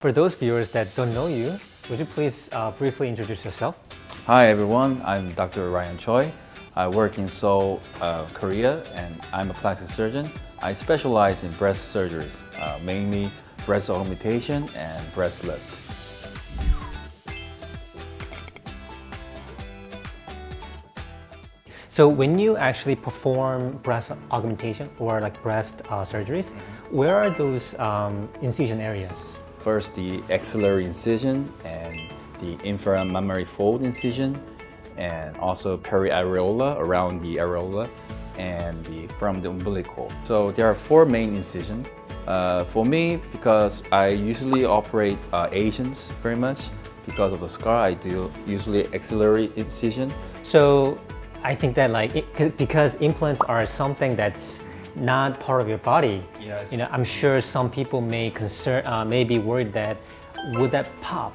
For those viewers that don't know you, would you please briefly introduce yourself? Hi everyone, I'm Dr. Ryan Choi. I work in Seoul, Korea, and I'm a plastic surgeon. I specialize in breast surgeries, mainly breast augmentation and breast lift. So when you actually perform breast augmentation or like breast surgeries, where are those incision areas? First, the axillary incision and the inframammary fold incision, and also periareola, around the areola, and from the umbilical. So there are 4 main incisions. For me, because I usually operate Asians very much, because of the scar, I do usually axillary incision. So I think that because implants are something that's not part of your body, Yes. I'm sure some people may be worried that would that pop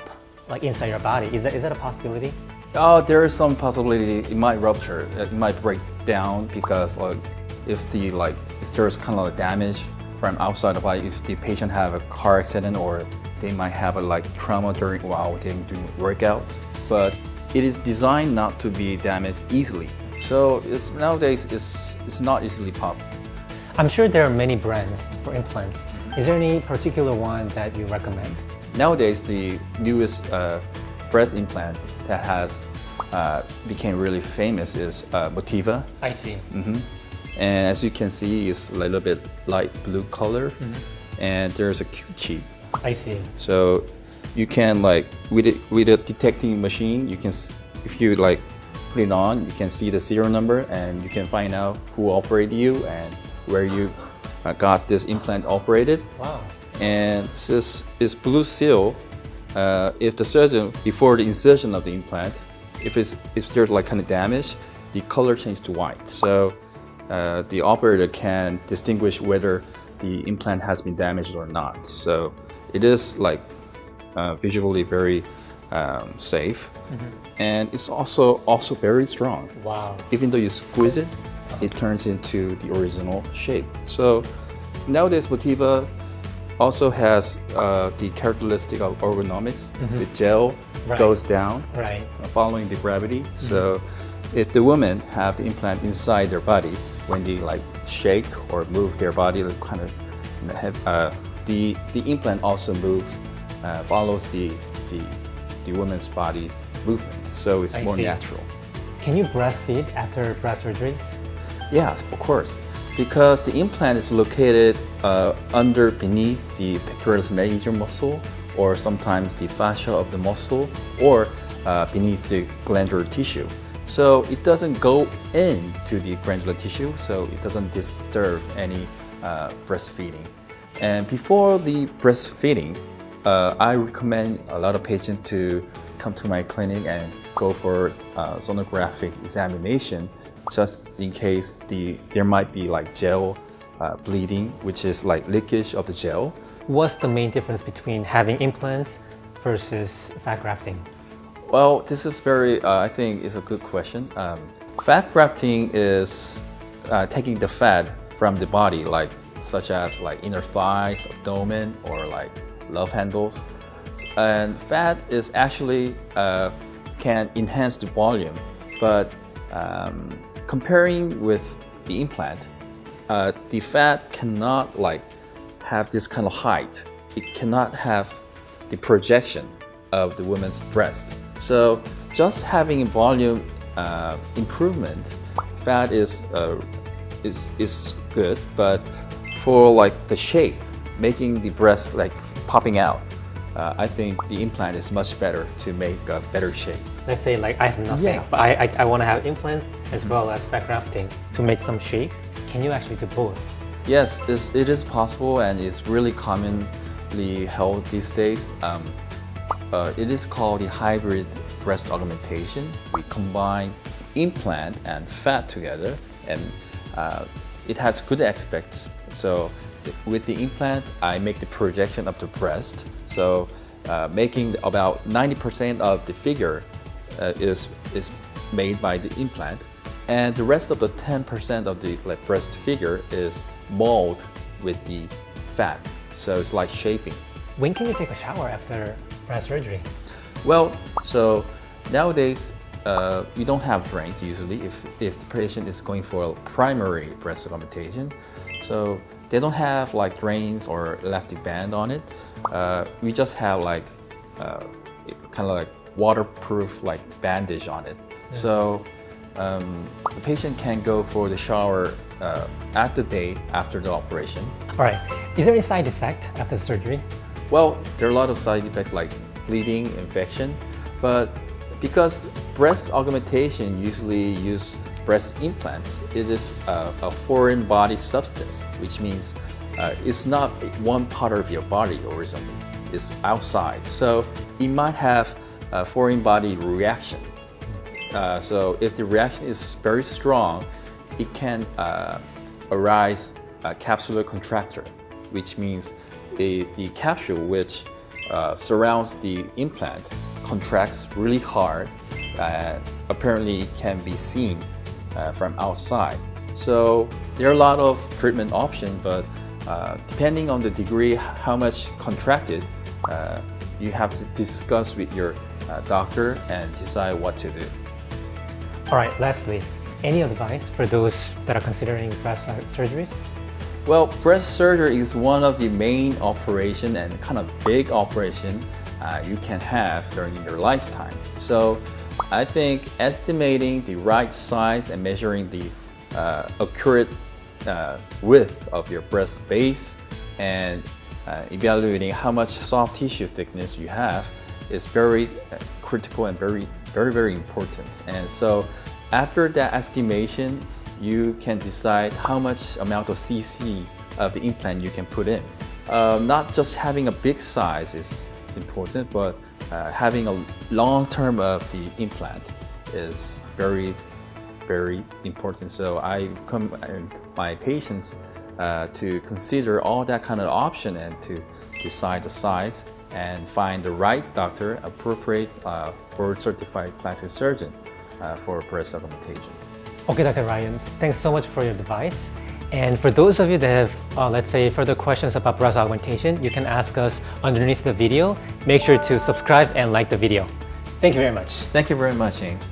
like inside your body? Is that a possibility? There is some possibility it might rupture, it might break down because if there's kind of damage from outside the body, if the patient have a car accident or they might have a trauma while they're doing workout. But it is designed not to be damaged easily. So nowadays it's not easily popped. I'm sure there are many brands for implants. Is there any particular one that you recommend? Nowadays, the newest breast implant that has became really famous is Motiva. I see. And as you can see, it's a little bit light blue color, and there's a Q-chip. I see. So you can with a detecting machine, you can if you put it on, you can see the serial number and you can find out who operated you and where you got this implant operated. Wow. And since it's blue seal, if the surgeon, before the insertion of the implant, if there's kind of damage, the color changes to white. So the operator can distinguish whether the implant has been damaged or not. So it is visually very safe, and it's also very strong. Wow. Even though you squeeze it, it turns into the original shape. So nowadays Motiva also has the characteristic of ergonomics. The gel goes down following the gravity. So if the women have the implant inside their body, when they shake or move their body, kind of the implant also moves, follows the woman's body movement. So it's more natural. Can you breastfeed after breast surgeries? Yeah, of course. Because the implant is located beneath the pectoralis major muscle, or sometimes the fascia of the muscle, or beneath the glandular tissue. So it doesn't go into the glandular tissue, so it doesn't disturb any breastfeeding. And before the breastfeeding, I recommend a lot of patients to come to my clinic and go for sonographic examination, just in case there might be gel bleeding, which is leakage of the gel. What's the main difference between having implants versus fat grafting? Well, this is I think is a good question. Fat grafting is taking the fat from the body, such as inner thighs, abdomen, or love handles. And fat is actually can enhance the volume, but comparing with the implant, the fat cannot have this kind of height. It cannot have the projection of the woman's breast. So just having volume improvement, fat is good, but for the shape, making the breast popping out, I think the implant is much better to make a better shape. Let's say I have nothing, but I want to have implants as well as fat grafting to make some shape. Can you actually do both? Yes, it is possible, and it's really commonly held these days. It is called the hybrid breast augmentation. We combine implant and fat together, and it has good aspects. So with the implant, I make the projection of the breast. So making about 90% of the figure is made by the implant, and the rest of the 10% of the breast figure is molded with the fat. So it's like shaping. when can you take a shower after breast surgery? Well, so nowadays, you don't have drains usually if the patient is going for a primary breast augmentation. So they don't have like drains or elastic band on it. We just have like kind of like waterproof like bandage on it. So the patient can go for the shower at the day after the operation. All right, is there any side effect after the surgery? Well, there are a lot of side effects like bleeding, infection, but because breast augmentation usually use breast implants, it is a foreign body substance, which means it's not one part of your body or something, it's outside. So it might have a foreign body reaction. So if the reaction is very strong, it can arise a capsular contracture, which means the capsule which surrounds the implant contracts really hard. Apparently it can be seen from outside. So there are a lot of treatment options, but depending on the degree how much contracted, you have to discuss with your doctor and decide what to do. All right, lastly, any advice for those that are considering breast surgeries? Well, breast surgery is one of the main operation and kind of big operation you can have during your lifetime. So I think estimating the right size and measuring the accurate width of your breast base and evaluating how much soft tissue thickness you have is very critical and very important. And so after that estimation, you can decide how much amount of cc of the implant you can put in. Not just having a big size is important, but having a long term of the implant is very important. So I recommend my patients to consider all that kind of option and to decide the size and find the right doctor, appropriate board-certified plastic surgeon for breast augmentation. Okay, Dr. Ryan, thanks so much for your advice. And for those of you that have, let's say, further questions about breast augmentation, you can ask us underneath the video. Make sure to subscribe and like the video. Thank you very much. Thank you very much, James.